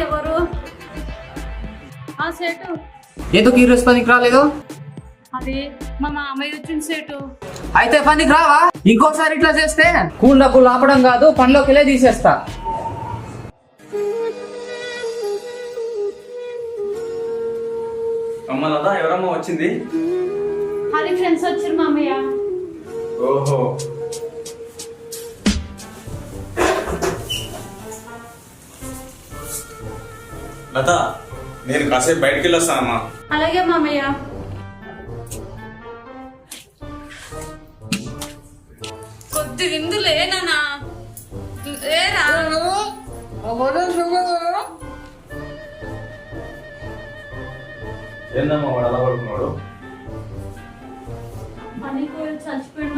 ఎవరు? సేటు ఎందుకు ఈరోజు పనికి రాలేదు? అది మా మామయ్య వచ్చిన సేటు. అయితే పనికి రావా? ఇంకోసారి ఇట్లా చేస్తే కూల్ డబ్బులు ఆపడం కాదు, పనిలోకి వెళ్ళే తీసేస్తా. అమ్మ లత, ఎవరమ్మా వచ్చింది? అది ఫ్రెండ్స్ వచ్చారు మామయ్య. ఓహో, లత నేను కాసేపు బయటికి వెళ్ళొస్తానమ్మా. అలాగే మామయ్య. కొద్ది విందు లేనా? లేరా? ఏందమ్మా వాడు అలా పడుకున్నాడు?